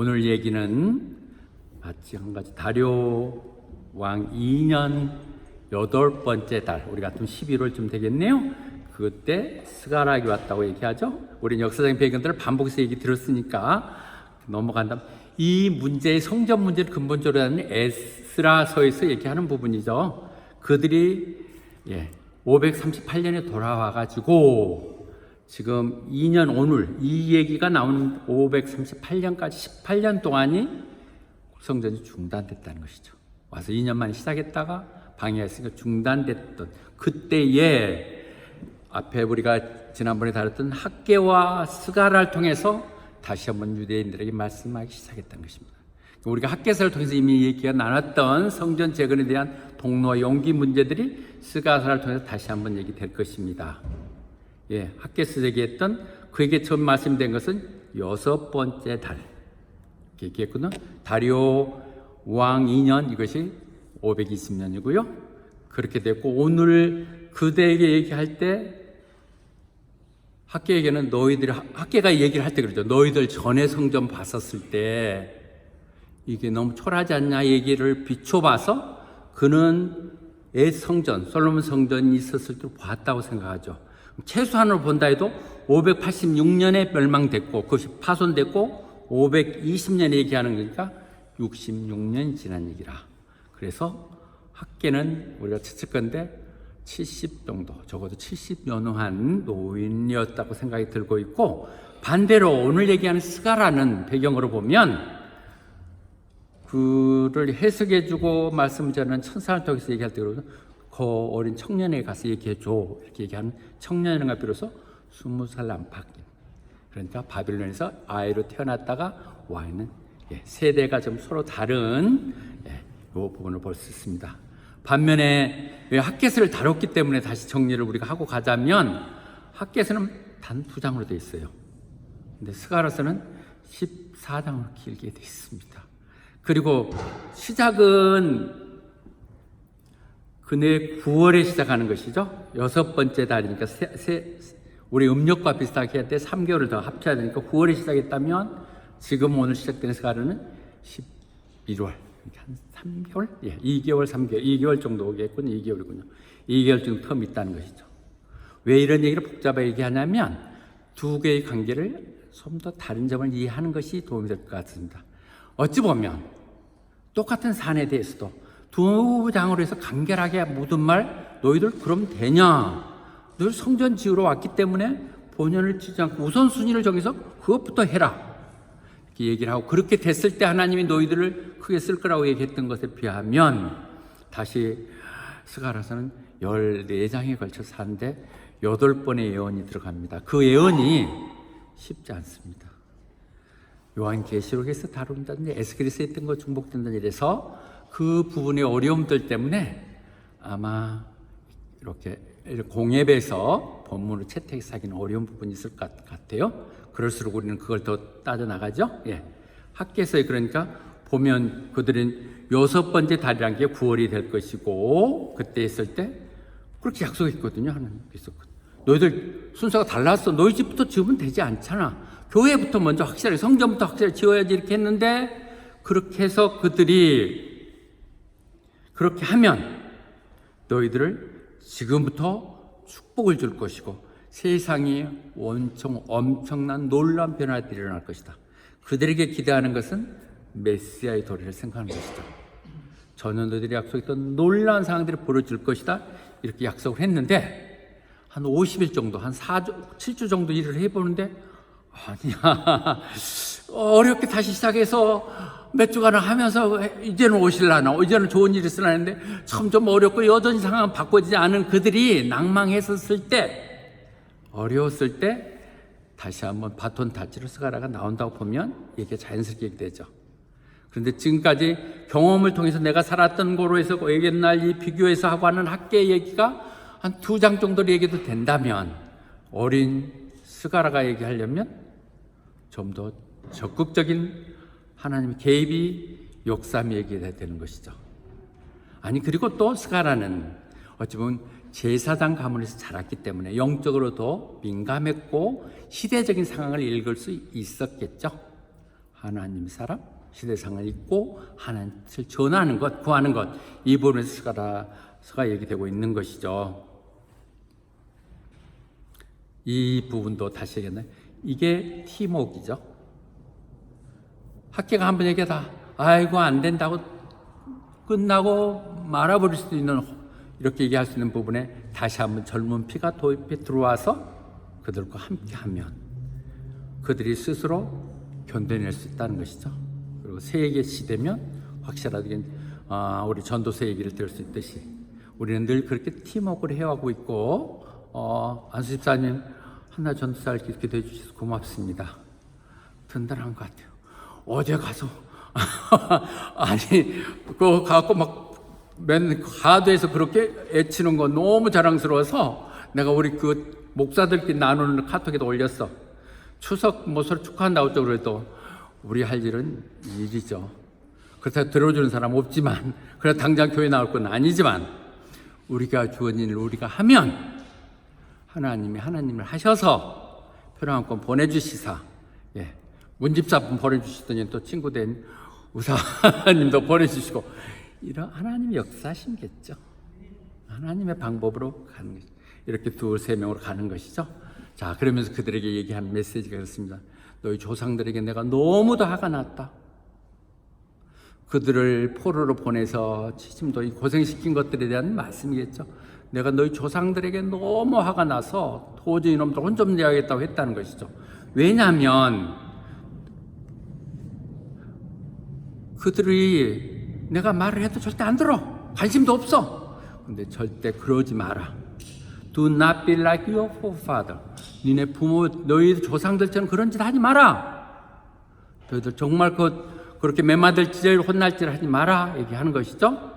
오늘 얘기는 마치 한 가지 다료 왕 2년 8번째 달, 우리 같으면 11월쯤 되겠네요. 그때 스가락이 왔다고 얘기하죠. 우리는 역사적인 배경들을 반복해서 얘기 들었으니까 넘어간다면 이 문제의 성전 문제를 근본적으로 하는 에스라서에서 얘기하는 부분이죠. 그들이 538년에 돌아와가지고 지금 2년 오늘 이 얘기가 나오는 538년까지 18년 동안이 성전이 중단됐다는 것이죠. 와서 2년 만에 시작했다가 방해했으니까 중단됐던 그때에 앞에 우리가 지난번에 다뤘던 학개와 스가라를 통해서 다시 한번 유대인들에게 말씀하기 시작했던 것입니다. 우리가 학개서를 통해서 이미 얘기가 나눴던 성전 재건에 대한 동로와 용기 문제들이 스가라를 통해서 다시 한번 얘기될 것입니다. 학개서 얘기했던 그에게 처음 말씀된 것은 6번째 달 얘기했거든요. 다리오 왕 2년, 이것이 520년이고요. 그렇게 됐고, 오늘 그대에게 얘기할 때 학개에게는 학개가 얘기를 할 때 그러죠. 너희들 전에 성전 봤었을 때 이게 너무 초라하지 않냐 얘기를 비춰봐서 그는 성전, 솔로몬 성전이 있었을 때 봤다고 생각하죠. 최소한으로 본다 해도 586년에 멸망됐고 그것이 파손됐고 520년에 얘기하는 거니까 66년이 지난 얘기라. 그래서 학개는 우리가 찾을 건데 70 정도, 적어도 70 연후한 노인이었다고 생각이 들고 있고, 반대로 오늘 얘기하는 스가라는 배경으로 보면 그를 해석해주고 말씀을 전하는 천사를 통해서 얘기할 때 그러죠. 그 어린 청년에게 가서 얘기해줘 이렇게 얘기하는 청년인가 비로소 20살 안팎인, 그러니까 바빌론에서 아이로 태어났다가 와 있는 세대가 좀 서로 다른 이 부분을 볼 수 있습니다. 반면에 학개서를 다뤘기 때문에 다시 정리를 우리가 하고 가자면 학개서는 단 2장으로 되어 있어요. 근데 스가랴서는 14장으로 길게 되어 있습니다. 그리고 시작은 그네 9월에 시작하는 것이죠. 6번째 달이니까 우리 음력과 비슷하게 할 때 3개월을 더 합쳐야 되니까 9월에 시작했다면 지금 오늘 시작되는 스가랴는 11월, 한 3개월? 2개월, 3개월, 2개월 정도 오겠군요. 2개월이군요. 2개월 정도 텀이 있다는 것이죠. 왜 이런 얘기를 복잡하게 얘기하냐면 두 개의 관계를 좀 더 다른 점을 이해하는 것이 도움이 될 것 같습니다. 어찌 보면 똑같은 사안에 대해서도 두 장으로 해서 간결하게 묻은 말, 너희들 그럼 되냐? 너희들 성전 지으러 왔기 때문에 본연을 치지 않고 우선순위를 정해서 그것부터 해라 이렇게 얘기를 하고, 그렇게 됐을 때 하나님이 너희들을 크게 쓸 거라고 얘기했던 것에 비하면 다시 스가랴서는 14장에 걸쳐서 하는데 8번의 예언이 들어갑니다. 그 예언이 쉽지 않습니다. 요한계시록에서 다룬다든지 에스겔에서 했던 거 중복된다든지 이래서 그 부분의 어려움들 때문에 아마 이렇게 공예배에서 본문을 채택해서 하기는 어려운 부분이 있을 것 같아요. 그럴수록 우리는 그걸 더 따져나가죠. 학개서에 그러니까 보면 그들은 6번째 달이라는 게 9월이 될 것이고, 그때 했을 때 그렇게 약속했거든요. 하나님께서 너희들 순서가 달랐어. 너희 집부터 지으면 되지 않잖아. 교회부터 먼저 확실하게, 성전부터 확실하게 지어야지 이렇게 했는데, 그렇게 해서 그들이 그렇게 하면 너희들을 지금부터 축복을 줄 것이고 세상이 엄청난 놀라운 변화들이 일어날 것이다. 그들에게 기대하는 것은 메시아의 도래를 생각하는 것이다. 전원들이 약속했던 놀라운 상황들이 벌어질 것이다 이렇게 약속을 했는데, 한 50일 정도, 한 7주 정도 일을 해보는데 아니야, 어렵게 다시 시작해서 몇 주간을 하면서 이제는 오실라나, 이제는 좋은 일이 있으려나 했는데 좀 어렵고 여전히 상황은 바꿔지지 않은 그들이 낭망했었을 때, 어려웠을 때 다시 한번 바톤 타치로 스가랴가 나온다고 보면 이게 자연스럽게 되죠. 그런데 지금까지 경험을 통해서 내가 살았던 거로 해서 옛날 이 비교해서 하고 하는 학계의 얘기가 한 2장 정도로 얘기도 된다면, 어린 스가랴가 얘기하려면 좀 더 적극적인 하나님의 개입이 역삼이 얘기해야 되는 것이죠. 아니, 그리고 또 스가랴는 어찌 보면 제사장 가문에서 자랐기 때문에 영적으로도 민감했고 시대적인 상황을 읽을 수 있었겠죠. 하나님 사람, 시대상을 잊고 하나님을 전하는 것, 구하는 것, 이 부분에서가 얘기되고 있는 것이죠. 이 부분도 다시 얘기했나요? 이게 팀워크이죠. 학계가 한번 얘기하다 아이고 안 된다고 끝나고 말아버릴 수도 있는, 이렇게 얘기할 수 있는 부분에 다시 한번 젊은 피가 도입해 들어와서 그들과 함께하면 그들이 스스로 견뎌낼 수 있다는 것이죠. 그리고 세계 시대면 확실하게 우리 전도서 얘기를 들을 수 있듯이 우리는 늘 그렇게 팀워크를 해오고 있고, 안수 집사님 한나 전도사를 기도해 주셔서 고맙습니다. 든든한 것 같아요. 어제 가서 아니 그거 갖고 막 맨 가도에서 그렇게 애치는 거 너무 자랑스러워서 내가 우리 그 목사들끼리 나누는 카톡에도 올렸어. 추석 뭐 서로 축하한다고 그래도 우리 할 일은 일이죠. 그렇다고 들어주는 사람 없지만, 그래 당장 교회 나올 건 아니지만 우리가 주어진 일을 우리가 하면 하나님이 하나님을 하셔서 표량권 보내주시사, 예, 문집사분 보내주시더니 또 친구 된 우사님도 보내주시고, 이런 하나님의 역사심겠죠. 하나님의 방법으로 가는 것이죠. 이렇게 두세 명으로 가는 것이죠. 자, 그러면서 그들에게 얘기한 메시지가 그렇습니다. 너희 조상들에게 내가 너무도 화가 났다. 그들을 포로로 보내서 치심도 고생시킨 것들에 대한 말씀이겠죠. 내가 너희 조상들에게 너무 화가 나서 도저히 이놈들 혼 좀 내야겠다고 했다는 것이죠. 왜냐하면 그들이 내가 말을 해도 절대 안 들어. 관심도 없어. 근데 절대 그러지 마라. Do not be like your forefather. 니네 부모, 너희 조상들처럼 그런 짓 하지 마라. 너희들 정말 그렇게 매맞을지 혼날지 하지 마라. 얘기하는 것이죠.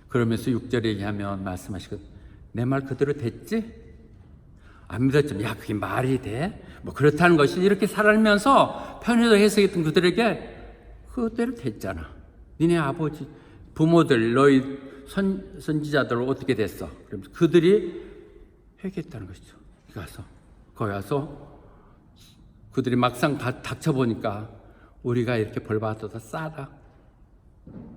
그러면서 6절에 얘기하면 말씀하시거든. 내 말 그대로 됐지? 안 믿었지만 야 그게 말이 돼? 뭐 그렇다는 것이 이렇게 살면서 편의도 해석했던 그들에게 그대로 됐잖아. 니네 아버지 부모들 너희 선지자들 어떻게 됐어? 그러면서 그들이 회개했다는 것이죠. 거기 가서 그들이 막상 닥쳐보니까 우리가 이렇게 벌받아도 싸다.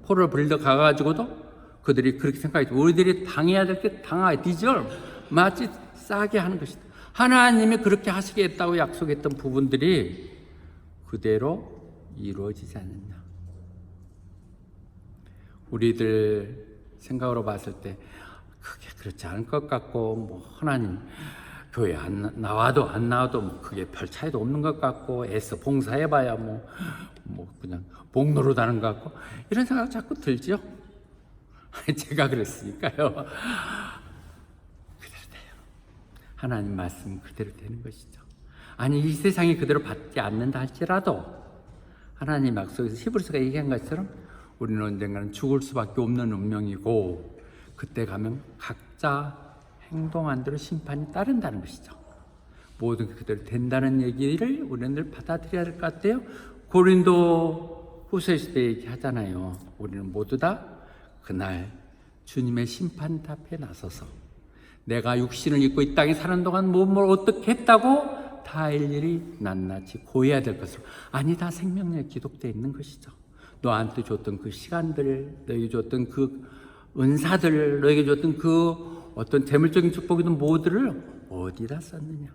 포로를 불려 가가지고도 그들이 그렇게 생각했죠. 우리들이 당해야 될 게 당하게 디저브 마치 싸게 하는 것이다. 하나님이 그렇게 하시겠다고 약속했던 부분들이 그대로 이루어지지 않느냐. 우리들 생각으로 봤을 때 그게 그렇지 않을 것 같고, 뭐 하나님 교회 안 나와도 안 나와도 뭐 그게 별 차이도 없는 것 같고, 애써 봉사해봐야 뭐 그냥 복노릇 하는 것 같고, 이런 생각 자꾸 들죠. 제가 그랬으니까요. 그대로 돼요. 하나님 말씀 그대로 되는 것이죠. 아니 이 세상이 그대로 받지 않는다 할지라도 하나님 약속에서 히브리서가 얘기한 것처럼 우리는 언젠가는 죽을 수밖에 없는 운명이고, 그때 가면 각자 행동한 대로 심판이 따른다는 것이죠. 모든 게 그대로 된다는 얘기를 우리는 늘 받아들여야 될 것 같아요. 고린도 후서에서 얘기하잖아요. 우리는 모두 다 그날 주님의 심판 앞에 나서서 내가 육신을 입고 이 땅에 사는 동안 뭘 어떻게 했다고 다 일일이 낱낱이 고해야 될 것으로, 아니 다 생명력에 기록되어 있는 것이죠. 너한테 줬던 그 시간들, 너에게 줬던 그 은사들, 너에게 줬던 그 어떤 재물적인 축복이든 뭐들을 어디다 썼느냐.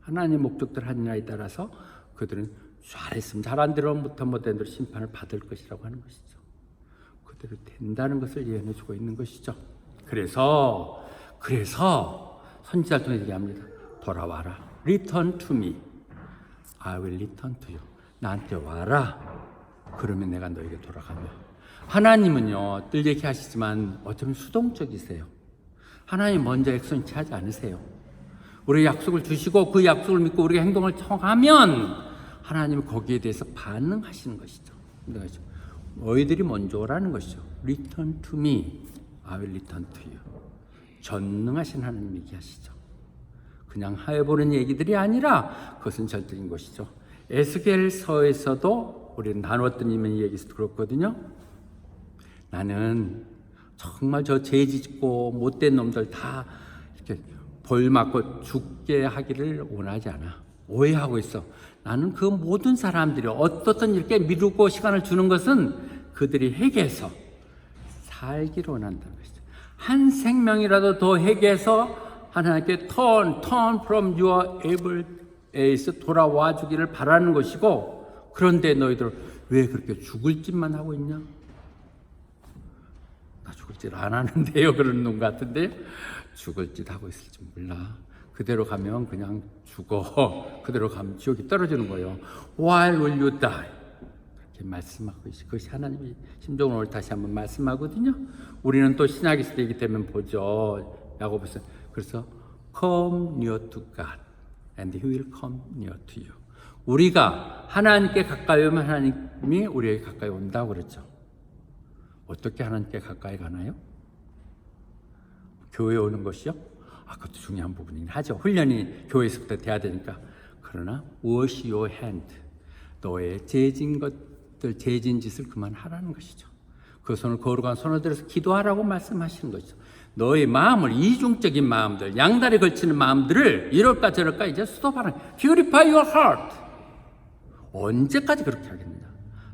하나님의 목적들 하느냐에 따라서 그들은 잘했으면 잘한 대로 못한 대로 심판을 받을 것이라고 하는 것이죠. 그대로 된다는 것을 예언해 주고 있는 것이죠. 그래서 선지자를 통해 얘기합니다. 돌아와라. Return to me. I will return to you. 나한테 와라. 그러면 내가 너에게 돌아가며. 하나님은요, 늘 얘기하시지만 어쩌면 수동적이세요. 하나님 먼저 액션 취하지 않으세요. 우리 약속을 주시고 그 약속을 믿고 우리가 행동을 청하면 하나님은 거기에 대해서 반응하시는 것이죠. 너희들이 먼저 오라는 것이죠. Return to me. I will return to you. 전능하신 하나님 얘기하시죠. 그냥 해보는 얘기들이 아니라 그것은 절대적인 것이죠. 에스겔서에서도 우리는 나누었던 이면 얘기에서 그렇거든요. 나는 정말 저 죄짓고 못된 놈들 다 이렇게 벌 맞고 죽게 하기를 원하지 않아. 오해하고 있어. 나는 그 모든 사람들이 어떻든 이렇게 미루고 시간을 주는 것은 그들이 회개해서 살기를 원한다는 것이죠. 한 생명이라도 더 회개해서 하나님께 turn from your evil ways 돌아와 주기를 바라는 것이고, 그런데 너희들 왜 그렇게 죽을 짓만 하고 있냐? 나 죽을 짓 안 하는데요. 그런 놈 같은데 죽을 짓 하고 있을지 몰라. 그대로 가면 그냥 죽어. 그대로 가면 지옥이 떨어지는 거예요. Why will you die? 그렇게 말씀하고 있어요. 그것이 하나님이 심정을 오늘 다시 한번 말씀하거든요. 우리는 또 신약의 시대이기 때문에 보죠. 야고보서. 그래서 come near to God and He will come near to you. 우리가 하나님께 가까이 오면 하나님이 우리에게 가까이 온다고 그랬죠. 어떻게 하나님께 가까이 가나요? 교회에 오는 것이요? 그것도 중요한 부분이긴 하죠. 훈련이 교회에서부터 돼야 되니까. 그러나 wash your hand, 너의 죄진 것들, 죄진 짓을 그만하라는 것이죠. 그 손을 거룩한 손을 들어서 기도하라고 말씀하시는 것이죠. 너의 마음을, 이중적인 마음들, 양다리 걸치는 마음들을 이럴까 저럴까 이제 스톱하라. Purify your heart. 언제까지 그렇게 하겠느냐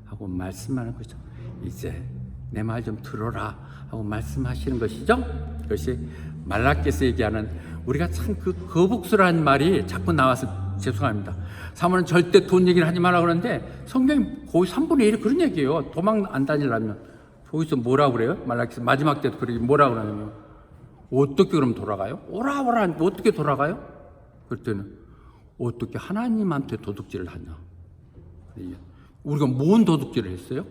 하고 말씀하는 거죠. 이제 내 말 좀 들어라 하고 말씀하시는 것이죠. 그것이 말라기에서 얘기하는, 우리가 참 그 거북스러운 말이 자꾸 나와서 죄송합니다. 사모는 절대 돈 얘기를 하지 말라 그러는데 성경이 거의 3분의 1이 그런 얘기예요. 도망 안 다니려면. 거기서 뭐라고 그래요? 말라기에서 마지막 때도 그러기 뭐라고 그러냐면, 어떻게 그럼 돌아가요? 오라 어떻게 돌아가요? 그랬더니 어떻게 하나님한테 도둑질을 하냐. 우리가 뭔 도둑질을 했어요?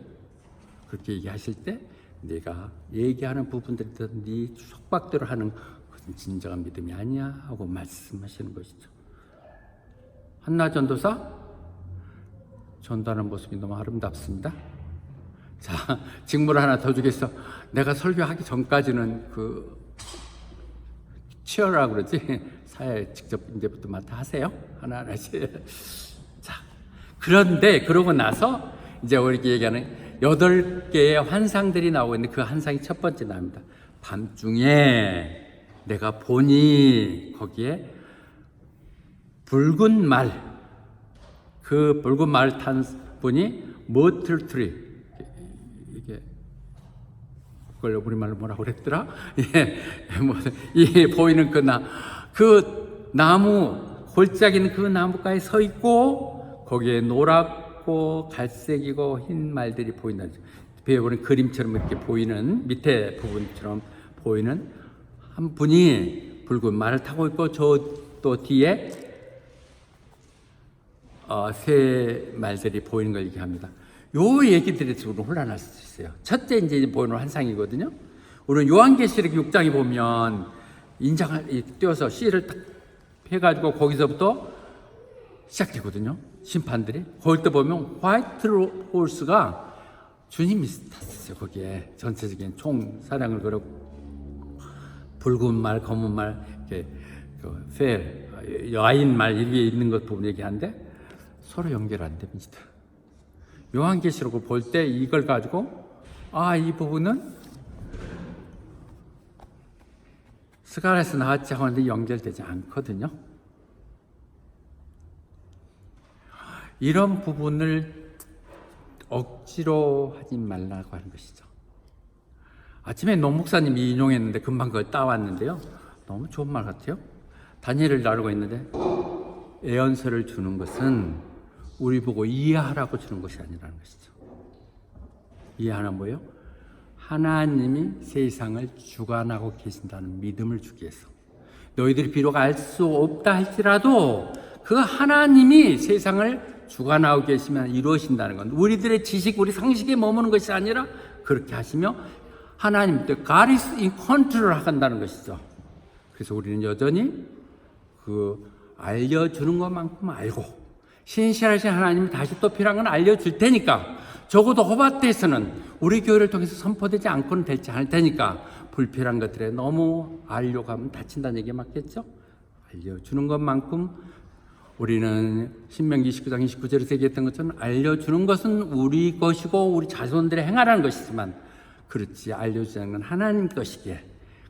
그렇게 얘기하실 때 내가 얘기하는 부분들이 네 속박대로 하는 것은 진정한 믿음이 아니야 하고 말씀하시는 것이죠. 한나 전도사 전도하는 모습이 너무 아름답습니다. 자, 직무를 하나 더 주겠어. 내가 설교하기 전까지는 그 치어라고 그러지, 사회 직접 이제부터 맡아 하세요. 하나하나씩. 자, 그런데 그러고 나서 이제 우리가 얘기하는 8개의 환상들이 나오고 있는데 그 환상이 첫 번째 나옵니다. 밤중에 내가 보니 거기에 붉은 말, 그 붉은 말을 탄 분이 머틀 트리, 이게 그걸 우리말로 뭐라고 그랬더라? 이 보이는 그 나무, 골짜기 있는 그 나무가에 서 있고 거기에 노랗고 갈색이고 흰 말들이 보인다. 배워보는 그림처럼 이렇게 보이는, 밑에 부분처럼 보이는 한 분이 붉은 말을 타고 있고, 저 또 뒤에 새 말들이 보이는 걸 얘기합니다. 요 얘기들이 좀 혼란할 수 있어요. 첫째 이제 보이는 환상이거든요. 우리는 요한계시록 6장에 보면 인장을 띄어서 씨를 딱 해가지고 거기서부터 시작되거든요. 심판들이. 거기 때 보면 화이트 홀스가 주님이 탔어요. 거기에 전체적인 총 사량을 걸고 붉은 말, 검은 말, 이렇게 여인 말 이렇게 있는 것 보면 얘기하는데 서로 연결 안 됩니다. 요한계시록을 볼 때 이걸 가지고 이 부분은 스가랴에서 나왔지 하는데 연결되지 않거든요. 이런 부분을 억지로 하지 말라고 하는 것이죠. 아침에 노 목사님이 인용했는데 금방 그걸 따왔는데요. 너무 좋은 말 같아요. 다니엘을 나르고 있는데 예언서를 주는 것은 우리 보고 이해하라고 주는 것이 아니라는 것이죠. 이해하나 뭐예요? 하나님이 세상을 주관하고 계신다는 믿음을 주기 위해서. 너희들이 비록 알 수 없다 할지라도 그 하나님이 세상을 주관하고 계시면 이루어진다는 건 우리들의 지식, 우리 상식에 머무는 것이 아니라 그렇게 하시며 하나님, God is in control 한다는 것이죠. 그래서 우리는 여전히 그 알려주는 것만큼 알고 신실하신 하나님이 다시 또 필요한 건 알려줄 테니까, 적어도 호바트에서는 우리 교회를 통해서 선포되지 않고는 되지 않을 테니까 불필요한 것들에 너무 알려고 하면 다친다는 얘기 맞겠죠? 알려주는 것만큼 우리는 신명기 29장 29절에서 얘기했던 것처럼 알려주는 것은 우리 것이고 우리 자손들의 행하라는 것이지만 그렇지 알려주지 않는 건 하나님 것이기에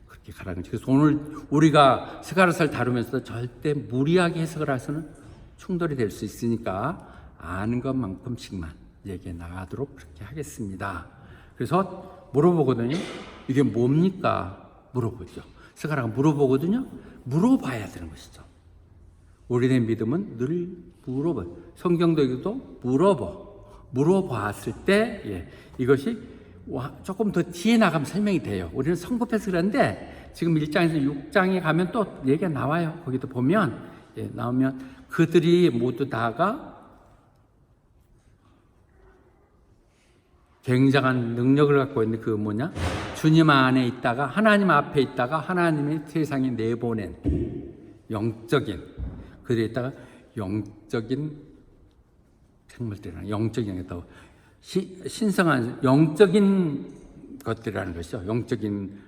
그렇게 가라는 거죠. 그래서 오늘 우리가 스가랴서를 다루면서 절대 무리하게 해석을 해서는 충돌이 될 수 있으니까 아는 것만큼씩만 얘기해 나가도록 그렇게 하겠습니다. 그래서 물어보거든요. 이게 뭡니까? 물어보죠. 스가라가 물어보거든요. 물어봐야 되는 것이죠. 오래된 믿음은 늘 물어봐. 성경도 물어봤을 때 이것이 조금 더 뒤에 나가면 설명이 돼요. 우리는 성급해서 그런데 지금 1장에서 6장에 가면 또 얘기가 나와요. 거기도 보면 나오면 그들이 모두 다가 굉장한 능력을 갖고 있는 그 주님 안에 있다가 하나님 앞에 있다가 하나님의 세상에 내보낸 영적인 그들에 있다가 영적인 생물들이라는 영적인 신성한 영적인 것들이라는 것이죠. 영적인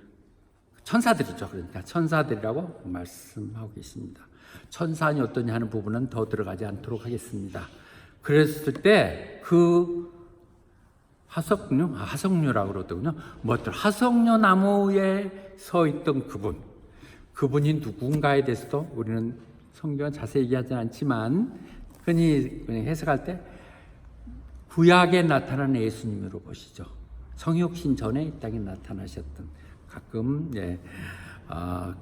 천사들이죠. 그러니까 천사들이라고 말씀하고 있습니다. 천사니 어떠냐 하는 부분은 더 들어가지 않도록 하겠습니다. 그랬을 때 그 하석류라고 그러더군요. 하석류 나무에 서 있던 그분이 누군가에 대해서도 우리는 성경은 자세히 얘기하지 않지만 흔히 해석할 때 구약에 나타난 예수님으로 보시죠. 성육신 전에 이 땅에 나타나셨던 가끔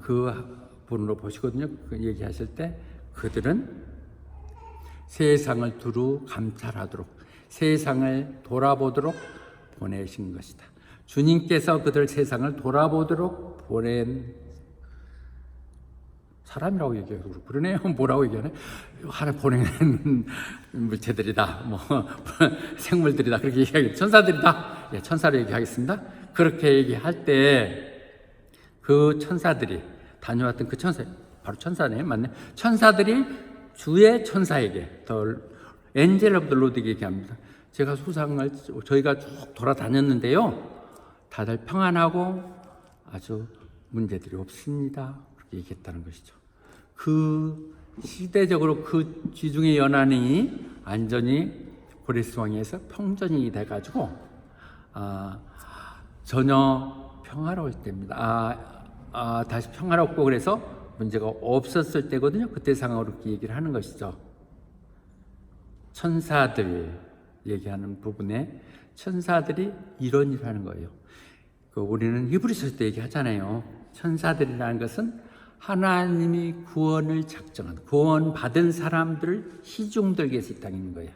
그 분으로 보시거든요. 얘기하실 때 그들은 세상을 두루 감찰하도록 세상을 돌아보도록 보내신 것이다. 주님께서 그들 세상을 돌아보도록 보낸 사람이라고 얘기하고 그러네요. 뭐라고 얘기하네? 하나 보내는 물체들이다. 생물들이다. 그렇게 얘기하겠습니다. 천사들이다. 천사로 얘기하겠습니다. 그렇게 얘기할 때 그 천사들이 다녀왔던 그 천사, 바로 천사네, 맞네. 천사들이 주의 천사에게 엔젤 오브 더 로드에게 얘기합니다. 제가 저희가 쭉 돌아다녔는데요. 다들 평안하고 아주 문제들이 없습니다. 그렇게 얘기했다는 것이죠. 그 시대적으로 그 지중해 연안이 완전히 고레스 왕에서 평전이 돼가지고 전혀 평화로울 때입니다. 다시 평화롭고 그래서 문제가 없었을 때거든요. 그때 상황으로 이렇게 얘기를 하는 것이죠. 천사들 얘기하는 부분에 천사들이 이런 일을 하는 거예요. 우리는 히브리서에서 때 얘기하잖아요. 천사들이라는 것은 하나님이 구원을 작정한 구원받은 사람들을 시중들게 해서 이 땅에 있는 거예요.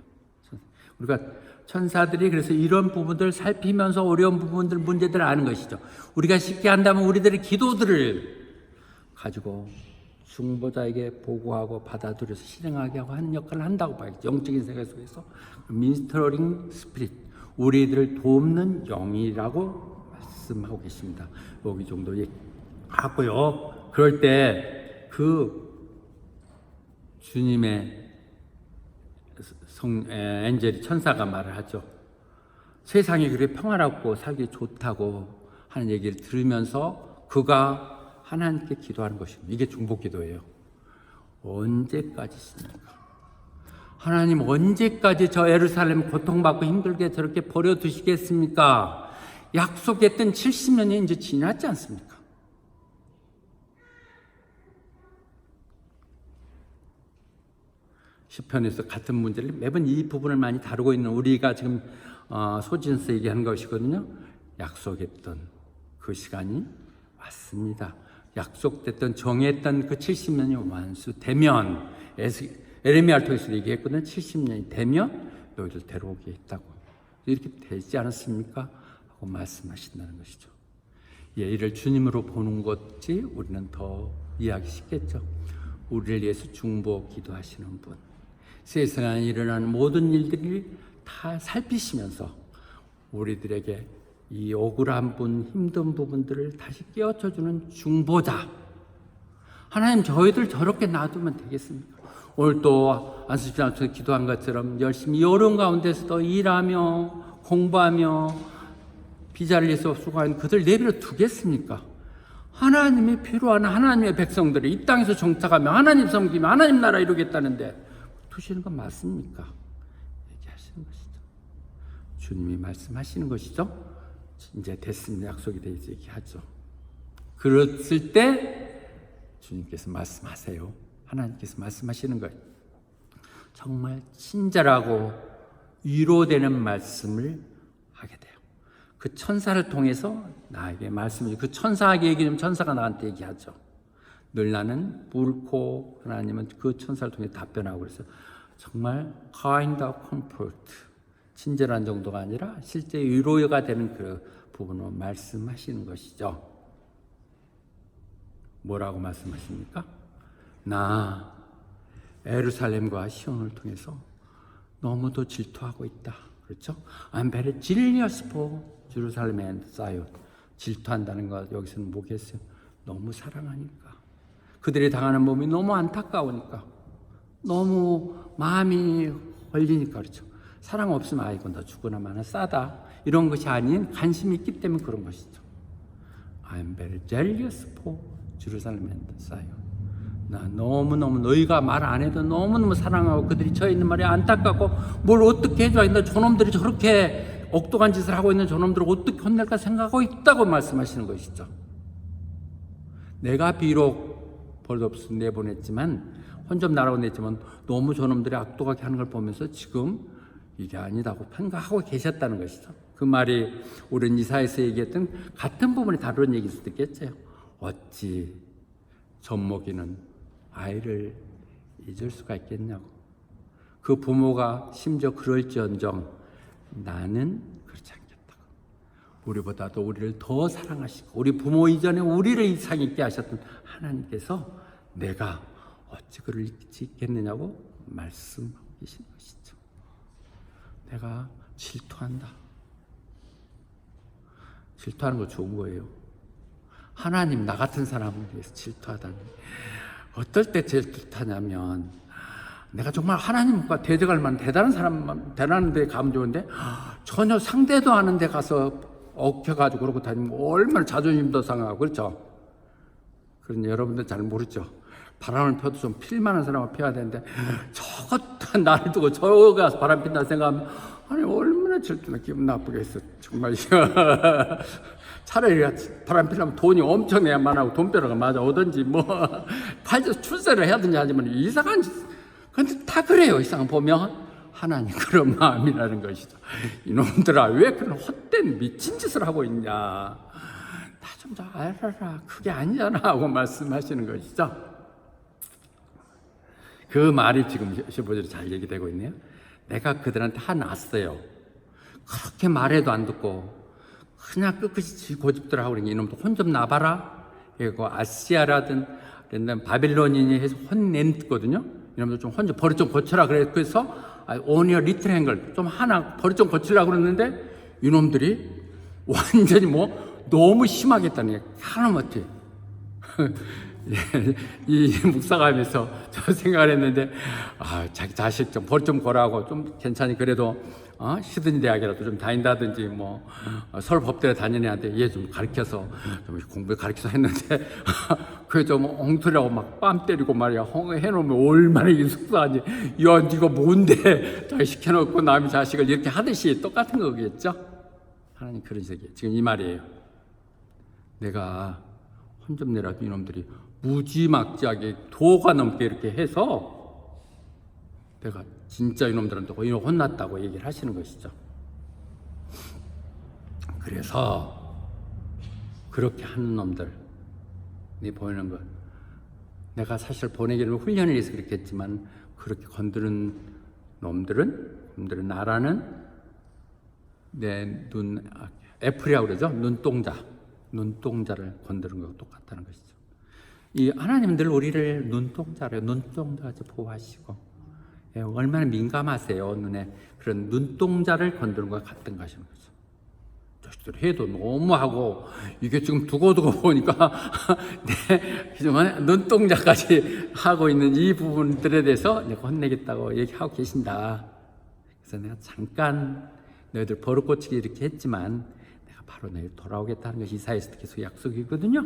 우리가 천사들이 그래서 이런 부분들을 살피면서 어려운 부분들, 문제들을 아는 것이죠. 우리가 쉽게 한다면 우리들의 기도들을 가지고 중보자에게 보고하고 받아들여서 실행하게 하고 하는 역할을 한다고 봐야겠죠. 영적인 세계 속에서 미니스터링 스피릿, 우리들을 돕는 영이라고 말씀하고 계십니다. 여기 정도 하고요. 그럴 때 그 주님의 엔젤이 천사가 말을 하죠. 세상이 그렇게 평화롭고 살기 좋다고 하는 얘기를 들으면서 그가 하나님께 기도하는 것입니다. 이게 중보기도예요. 언제까지십니까? 하나님 언제까지 저 예루살렘 고통받고 힘들게 저렇게 버려두시겠습니까? 약속했던 70년이 이제 지났지 않습니까? 시편에서 같은 문제를 매번 이 부분을 많이 다루고 있는 우리가 지금 소진서 얘기하는 것이거든요. 약속했던 그 시간이 왔습니다. 약속됐던 정했던 그 70년이 완수되면 에레미야를 통해서 얘기했거든요. 70년이 되면 너희를 데려오게 했다고. 이렇게 되지 않았습니까? 하고 말씀하신다는 것이죠. 이를 주님으로 보는 것이 우리는 더 이해하기 쉽겠죠. 우리를 위해서 중보 기도하시는 분, 세상에 일어나는 모든 일들을 다 살피시면서 우리들에게 이 억울한 분, 힘든 부분들을 다시 깨우쳐주는 중보자. 하나님 저희들 저렇게 놔두면 되겠습니까? 오늘 또 안수집 장소에서 기도한 것처럼 열심히 어려운 가운데서도 일하며 공부하며 비자를 위해서 수고하는 그들 내버려 두겠습니까? 하나님이 필요한 하나님의 백성들이 이 땅에서 정착하며 하나님 섬기며 하나님 나라 이루겠다는데 두시는 건 맞습니까? 얘기하시는 것이죠. 주님이 말씀하시는 것이죠. 이제 됐습니다. 약속이 되어서 얘기하죠. 그랬을 때 주님께서 말씀하세요. 하나님께서 말씀하시는 거예요. 정말 친절하고 위로되는 말씀을 하게 돼요. 그 천사를 통해서 나에게 말씀을, 그 천사에게 얘기하면 천사가 나한테 얘기하죠. 늘 나는 옳고 하나님은 그 천사를 통해 답변하고 그래서 정말 kind of comfort, 친절한 정도가 아니라 실제 위로가 되는 그 부분으로 말씀하시는 것이죠. 뭐라고 말씀하십니까? 나 예루살렘과 시온을 통해서 너무도 질투하고 있다. 그렇죠? I'm very jealous for Jerusalem and Zion. 질투한다는 것 여기서는 뭐겠어요? 너무 사랑하니까. 그들이 당하는 몸이 너무 안타까우니까. 너무 마음이 걸리니까 그렇죠. 사랑 없으면 아이고 너 죽으나 마나 싸다. 이런 것이 아닌 관심이 있기 때문에 그런 것이죠. I'm very jealous for Jerusalem and Zion. 나 너무너무 너희가 말 안 해도 너무너무 사랑하고 그들이 저 있는 말이 안타깝고 뭘 어떻게 해줘야 된다. 저놈들이 저렇게 억독한 짓을 하고 있는 저놈들을 어떻게 혼낼까 생각하고 있다고 말씀하시는 것이죠. 내가 비록 벌없이 내보냈지만 혼좀 나라고 냈지만 너무 저놈들이 악독하게 하는 걸 보면서 지금 이게 아니다고 평가하고 계셨다는 것이죠. 그 말이 우리는 이사야에서 얘기했던 같은 부분이 다른 얘기일 수도 있겠죠. 어찌 젖먹이는 아이를 잊을 수가 있겠냐고. 그 부모가 심지어 그럴지언정 나는 그렇지 않겠다고. 우리보다도 우리를 더 사랑하시고 우리 부모 이전에 우리를 이상 있게 하셨던 하나님께서 내가 어찌 그를 잊지 있겠느냐고 말씀하고 계신 것이죠. 내가 질투한다. 질투하는 거 좋은 거예요. 하나님 나 같은 사람을 위해서 질투하다니. 어떨 때 질투하냐면 내가 정말 하나님과 대적할 만한 대단한 사람만 대단한 데 가면 좋은데 전혀 상대도 않은 데 가서 엉켜가지고 그러고 다니면 얼마나 자존심도 상하고 그렇죠. 그런 여러분들 잘 모르죠. 바람을 펴도 좀 필만한 사람을 펴야 되는데 저것도 나를 두고 저가 바람 핀다 생각하면 아니 얼마나 질투나 기분 나쁘겠어 정말. 차라리 바람 피려면 돈이 엄청 내야만 하고 돈벼락을 맞아 오든지 뭐 팔려서 출세를 해야든지 하지만 이상한 짓. 근데 다 그래요. 이상 보면 하나님 그런 마음이라는 것이죠. 이놈들아 왜 그런 헛된 미친 짓을 하고 있냐. 나 좀 더 알아라. 그게 아니잖아 하고 말씀하시는 것이죠. 그 말이 지금 15절에 잘 얘기되고 있네요. 내가 그들한테 화났어요. 그렇게 말해도 안 듣고 그냥 끝끝이 고집들 하고 그러니 이놈도 혼 좀 나봐라. 이거 아시아라든 바빌론인이 해서 혼냈거든요. 이놈도 좀 혼 좀 버릇 좀 고쳐라. 그래서 오니어 리틀 행글 좀 하나 버릇 좀 고치려고 그랬는데 이놈들이 완전히 뭐 너무 심하게 했다는 게 하나못해. 이 묵사가 하면서 저 생각을 했는데 자기 자식 좀 버릇 좀 고라고 좀 괜찮이 그래도 시드니 대학이라도 좀 다닌다든지 뭐 서울 법대에 다니는 애한테 얘 좀 가르쳐서 좀 공부 가르쳐서 했는데 그게 좀 엉터리라고 막 뺨 때리고 말이야 해놓으면 얼마나 익숙하지. 야 니가 뭔데 자기 시켜놓고 남의 자식을 이렇게 하듯이 똑같은 거겠죠. 하나님 그런 식이에요. 지금 이 말이에요. 내가 혼 좀 내라도 이놈들이 무지막지하게 도가 넘게 이렇게 해서 내가 진짜 이놈들한테 오히려 혼났다고 얘기를 하시는 것이죠. 그래서 그렇게 하는 놈들 보이는 것 내가 사실 보내기를 훈련을 해서 그렇겠지만 그렇게 건드는 놈들은 나라는 내 눈 애플이라고 그러죠. 눈동자를 건드는 것과 똑같다는 것이죠. 이 하나님은 늘 우리를 눈동자같이 보호하시고 얼마나 민감하세요. 눈에 그런 눈동자를 건드는 것과 같은 것인 거죠. 자식들 해도 너무하고 이게 지금 두고두고 보니까 눈동자까지 하고 있는 이 부분들에 대해서 내가 혼내겠다고 얘기하고 계신다. 그래서 내가 잠깐 너희들 버릇 고치기 이렇게 했지만 내가 바로 너희 돌아오겠다는 것이 이사야에서 계속 약속이거든요.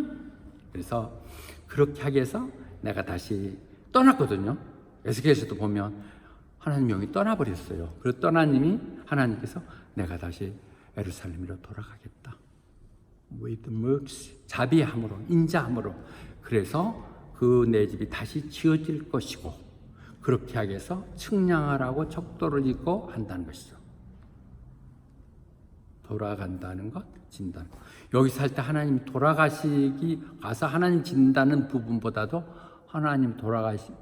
그래서 그렇게 하기 위해서 내가 다시 떠났거든요. 에스겔에서도 보면 하나님 영이 떠나버렸어요. 그래서 떠나님이 하나님께서 내가 다시 예루살렘으로 돌아가겠다. with mercy, 자비함으로, 인자함으로. 그래서 그 내 집이 다시 지어질 것이고 그렇게 하기 위해서 측량하라고 척도를 잇고 한다는 것이죠. 돌아간다는 것, 진다는 것. 여기서 할 때 하나님 돌아가시기 가서 하나님 진다는 부분보다도 하나님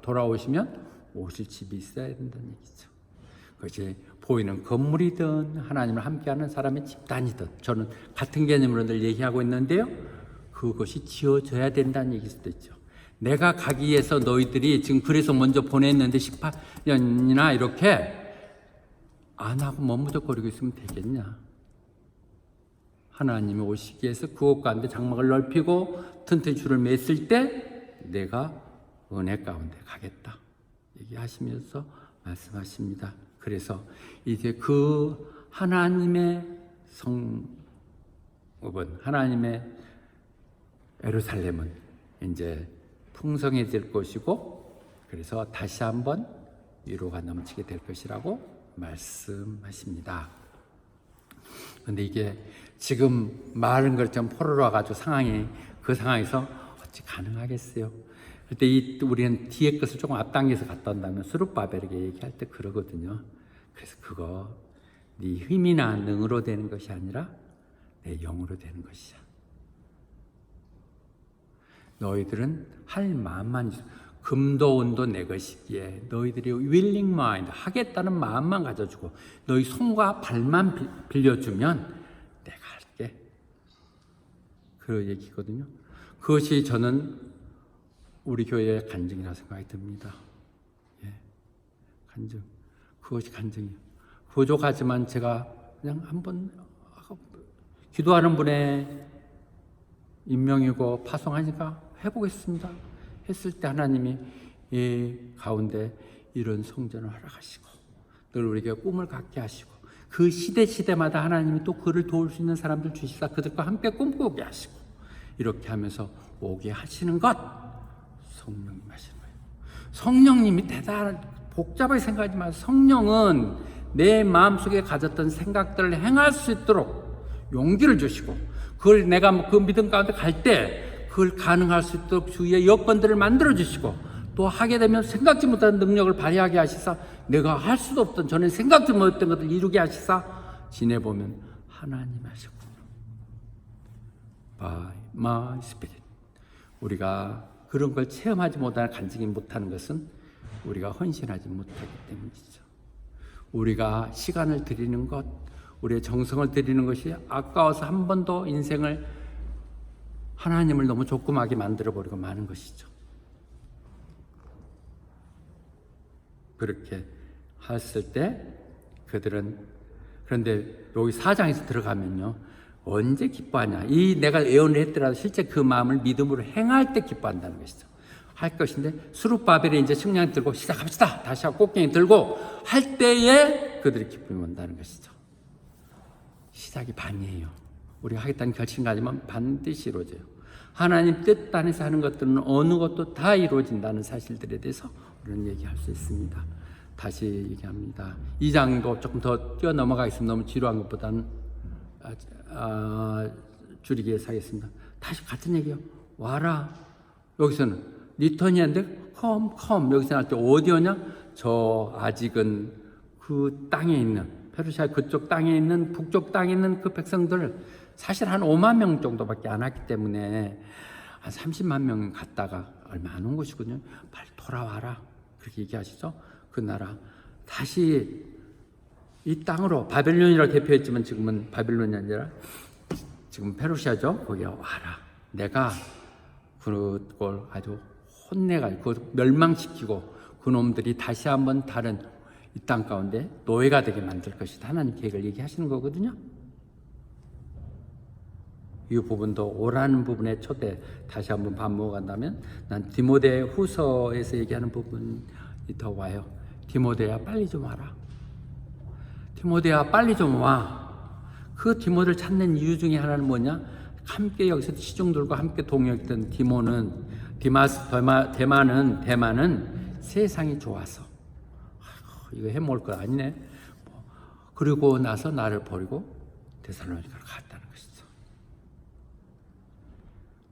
돌아오시면 오실 집이 있어야 된다는 얘기죠. 그것이 보이는 건물이든 하나님을 함께하는 사람의 집단이든 저는 같은 개념으로 늘 얘기하고 있는데요. 그것이 지어져야 된다는 얘기일 수도 있죠. 내가 가기 위해서 너희들이 지금 그래서 먼저 보냈는데 18년이나 이렇게 안 하고 머무적거리고 있으면 되겠냐. 하나님이 오시기 위해서 그곳 가운데 장막을 넓히고 튼튼히 줄을 맸을 때 내가 은혜 가운데 가겠다 얘기하시면서 말씀하십니다. 그래서 이제 그 하나님의 성읍은, 하나님의 예루살렘은 이제 풍성해질 것이고 그래서 다시 한번 위로가 넘치게 될 것이라고 말씀하십니다. 근데 이게 지금 말은 그렇지만 포로로 와가지고 그 상황에서 어찌 가능하겠어요? 그때 우리는 뒤에 것을 조금 앞당겨서 갔다 온다면 스룹바벨에게 얘기할 때 그러거든요. 그래서 그거 네 힘이나 능으로 되는 것이 아니라 내 영으로 되는 것이야. 너희들은 할 마음만 있어. 금도 은도 내 것이기에 너희들이 willing mind 하겠다는 마음만 가져주고 너희 손과 발만 빌려주면 내가 할게. 그 얘기거든요. 그것이 저는 우리 교회의 간증이라고 생각이 듭니다. 예, 간증. 그것이 간증이에요. 부족하지만 제가 그냥 한번 기도하는 분의 임명이고 파송하니까 해보겠습니다. 했을 때 하나님이 이 가운데 이런 성전을 허락하시고 늘 우리에게 꿈을 갖게 하시고 그 시대마다 하나님이 또 그를 도울 수 있는 사람들 주시사 그들과 함께 꿈꾸게 하시고 이렇게 하면서 오게 하시는 것 성령님 하시는 거예요. 성령님이 복잡하게 생각하지 마세요. 성령은 내 마음속에 가졌던 생각들을 행할 수 있도록 용기를 주시고 그걸 내가 그 믿음 가운데 갈 때 그걸 가능할 수 있도록 주위의 여건들을 만들어 주시고 또 하게 되면 생각지 못한 능력을 발휘하게 하시사 내가 할 수도 없던 전에 생각지 못했던 것을 이루게 하시사 지내보면 하나님 하셨군요. By my spirit. 우리가 그런 걸 체험하지 못하는 간증이 못하는 것은 우리가 헌신하지 못하기 때문이죠. 우리가 시간을 드리는 것, 우리의 정성을 드리는 것이 아까워서 한 번도 인생을 하나님을 너무 조그맣게 만들어버리고 마는 것이죠. 그렇게 했을 때 그들은 그런데 여기 4장에서 들어가면요. 언제 기뻐하냐. 이 내가 예언을 했더라도 실제 그 마음을 믿음으로 행할 때 기뻐한다는 것이죠. 할 것인데 스룹바벨이 이제 측량 들고 시작합시다. 다시 하고 꽃갱이 들고 할 때에 그들이 기쁨이 온다는 것이죠. 시작이 반이에요. 우리가 하겠다는 결심 가지면 반드시 이루어져요. 하나님 뜻 안에서 하는 것들은 어느 것도 다 이루어진다는 사실들에 대해서 우리는 얘기할 수 있습니다. 다시 얘기합니다. 2장도 조금 더 뛰어넘어가겠습니다. 너무 지루한 것보다는 줄이기 위해서 하겠습니다. 다시 같은 얘기요. 와라. 여기서는 리턴이었는데 come 여기서 할 때 어디 오냐? 저 아직은 그 땅에 있는 페르시아 그쪽 땅에 있는 북쪽 땅에 있는 그 백성들 사실 한 5만 명 정도밖에 안 왔기 때문에 한 30만 명 갔다가 얼마 안 온 것이군요. 빨리 돌아와라. 그렇게 얘기하시죠. 그 나라 다시 이 땅으로 바벨론이라고 대표했지만 지금은 바벨론이 아니라 지금 페르시아죠. 거기에 와라. 내가 그걸 아주 혼내가지고 그걸 멸망시키고 그놈들이 다시 한번 다른 이 땅 가운데 노예가 되게 만들 것이다. 하나님 계획을 얘기하시는 거거든요. 이 부분도 오라는 부분의 초대 다시 한번 반복한다면 난 디모데 후서에서 얘기하는 부분이 더 와요. 디모데야 빨리 좀 와라. 디모데야 빨리 좀 와. 그 디모데를 찾는 이유 중에 하나는 뭐냐? 함께 여기서 시종들과 함께 동역했던 대만은 세상이 좋아서 이거 해먹을 거 아니네. 그리고 나서 나를 버리고 데살로니가로 갔다는 것이죠.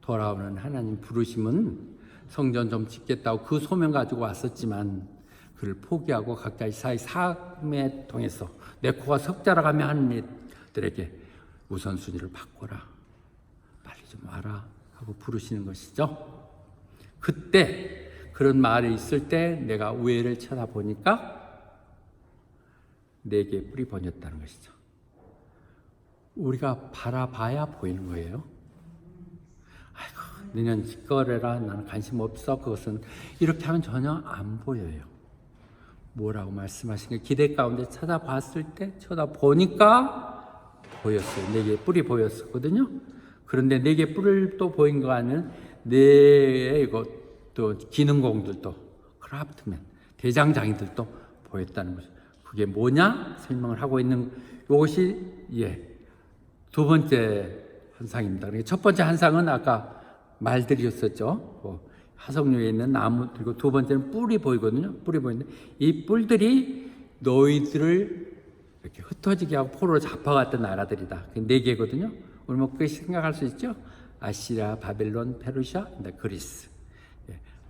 돌아오는 하나님 부르심은 성전 좀 짓겠다고 그 소명 가지고 왔었지만 그를 포기하고 각자 이사의 삶에 통해서 내 코가 석자라가며 하는 이들에게 우선순위를 바꿔라, 빨리 좀 와라 하고 부르시는 것이죠. 그때 그런 말이 있을 때 내가 우회를 쳐다보니까 내게 뿔이 번졌다는 것이죠. 우리가 바라봐야 보이는 거예요. 아이고, 너는 직거래라, 나는 관심 없어. 그것은 이렇게 하면 전혀 안 보여요. 뭐라고 말씀하신 게 기대 가운데 찾아봤을 때 쳐다보니까 보였어요. 내게 뿔이 보였었거든요. 그런데 내게 뿔을 또 보인 거 아니면 내 이것도 기능공들도 크라프트맨 대장장이들도 보였다는 거죠. 그게 뭐냐 설명을 하고 있는 이것이 두 번째 환상입니다. 첫 번째 환상은 아까 말들이었었죠. 화석류에 있는 나무, 그리고 두 번째는 뿔이 보이거든요. 뿔이 보이는데 이 뿔들이 너희들을 이렇게 흩어지게 하고 포로로 잡아갔던 나라들이다. 네 개거든요. 우리 뭐 그렇게 생각할 수 있죠. 아시리아, 바벨론, 페르시아, 그리스.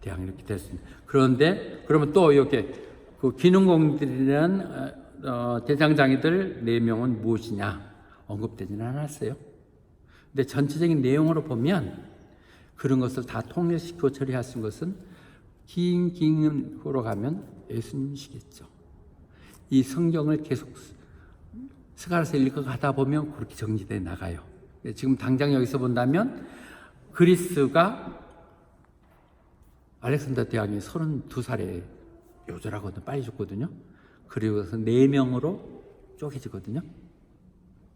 대항 이렇게 됐습니다. 그런데 그러면 또 이렇게 그 기능공들이라는 대장장이들 4명은 무엇이냐 언급되지는 않았어요. 근데 전체적인 내용으로 보면 그런 것을 다 통일시키고 처리하신 것은 긴 후로 가면 예수님이시겠죠. 이 성경을 계속 스가랴서 읽고 가다 보면 그렇게 정리돼 나가요. 지금 당장 여기서 본다면 그리스가 알렉산더 대왕이 32살에 요절하거든요. 빨리 죽거든요. 그리고서 4명으로 쪼개지거든요.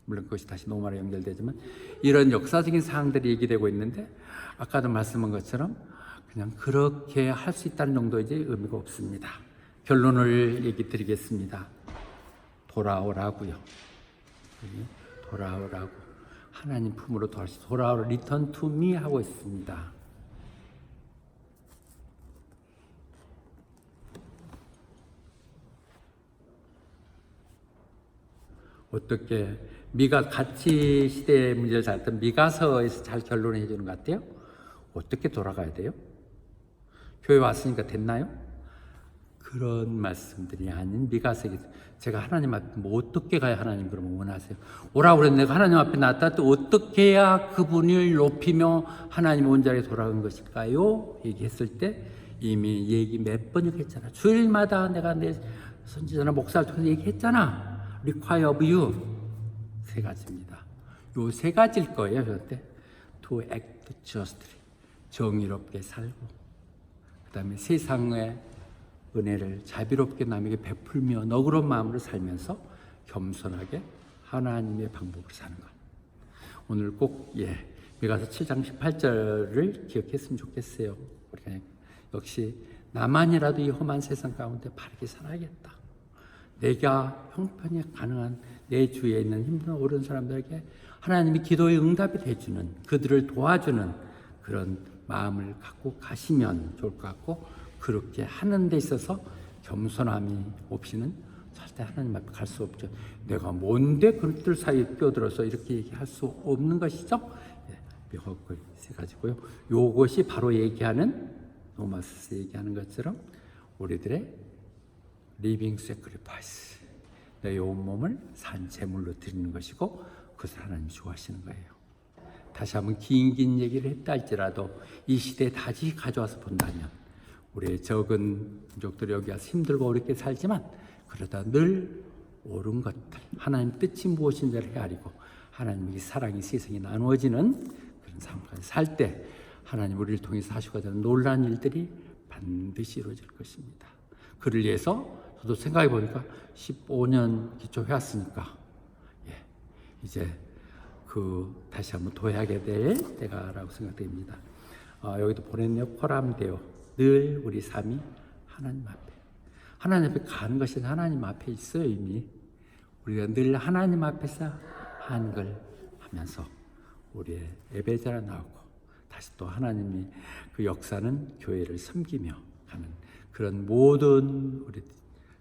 물론 그것이 다시 로마로 연결되지만 이런 역사적인 사항들이 얘기되고 있는데 아까도 말씀한 것처럼 그냥 그렇게 할 수 있다는 정도이지 의미가 없습니다. 결론을 얘기 드리겠습니다. 돌아오라고요. 돌아오라고. 하나님 품으로 돌아오라. Return to me 하고 있습니다. 어떻게 미가 가치 시대의 문제를 잘 했던 미가서에서 잘 결론해 주는 것 같아요. 어떻게 돌아가야 돼요? 교회 왔으니까 됐나요? 그런 말씀들이 아닌 미가서에 제가 하나님 앞에 뭐 어떻게 가야 하나님 그러면 원하세요? 오라고 그랬는데 내가 하나님 앞에 나타날 때 어떻게 해야 그분을 높이며 하나님 원자리에 돌아간 것일까요? 얘기했을 때 이미 얘기 몇 번이고 했잖아. 주일마다 내가 내 선지자나 목사를 통해서 얘기했잖아. Require of you 3가지입니다. 요 3가지일 거예요. 그때 to act justly 정의롭게 살고, 그 다음에 세상의 은혜를 자비롭게 남에게 베풀며 너그러운 마음으로 살면서 겸손하게 하나님의 방법으로 사는 것. 오늘 꼭 미가서 7장 18절을 기억했으면 좋겠어요. 우리가 역시 나만이라도 이 험한 세상 가운데 바르게 살아야겠다. 내가 형편이 가능한 내 주위에 있는 힘든 어려운 사람들에게 하나님이 기도의 응답이 돼주는, 그들을 도와주는 그런 마음을 갖고 가시면 좋을 것 같고, 그렇게 하는 데 있어서 겸손함이 없이는 절대 하나님 앞에 갈 수 없죠. 내가 뭔데 그들 사이에 끼어들어서 이렇게 얘기할 수 없는 것이죠. 묘하고 있어가지고요. 요것이 바로 얘기하는 로마서에서 얘기하는 것처럼 우리들의 리빙 세크리파이스, 내 온몸을 산 제물로 드리는 것이고 그것을 하나님이 좋아하시는 거예요. 다시 한번 긴 얘기를 했다 할지라도 이 시대에 다시 가져와서 본다면 우리의 적은 민족들이 여기 와서 힘들고 어렵게 살지만 그러다 늘 옳은 것들, 하나님 뜻이 무엇인지를 헤아리고 하나님의 사랑이 세상에 나누어지는 그런 삶까지 살 때 하나님 우리를 통해서 하시고자 하는 놀라운 일들이 반드시 이루어질 것입니다. 그를 위해서 저도 생각해 보니까 15년 기초해왔으니까 이제 다시 한번 도약하게 될 때가라고 생각됩니다. 여기도 보냈네요. 포함되어 늘 우리 삶이 하나님 앞에, 하나님 앞에 가는 것이 하나님 앞에 있어요. 이미 우리가 늘 하나님 앞에서 하는 걸 하면서 우리의 예배자로 나오고 다시 또 하나님이 그 역사는 교회를 섬기며 가는 그런 모든 우리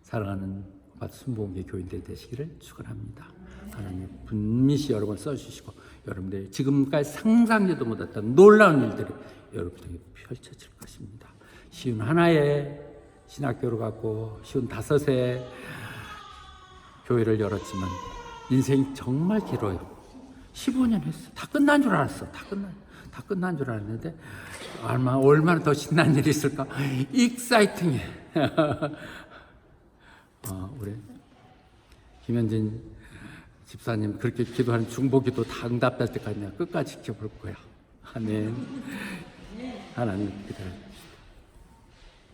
사랑하는 순복음교회 교인들 되시기를 축원합니다. 하나님 분미시 여러분 써주시고 여러분들 지금까지 상상도 못했던 놀라운 일들이 여러분에게 펼쳐질 것입니다. 쉬운 하나의 신학교를 갔고 55세 교회를 열었지만 인생이 정말 길어요. 15년 했어. 다 끝난 줄 알았어. 다 끝난 줄 알았는데 얼마나 더 신난 일이 있을까? 익사이팅해. 우리 김현진 집사님 그렇게 기도하는 중보기도 다 응답될 때까지 내가 끝까지 지켜볼 거야. 아멘. 하나님 기도해.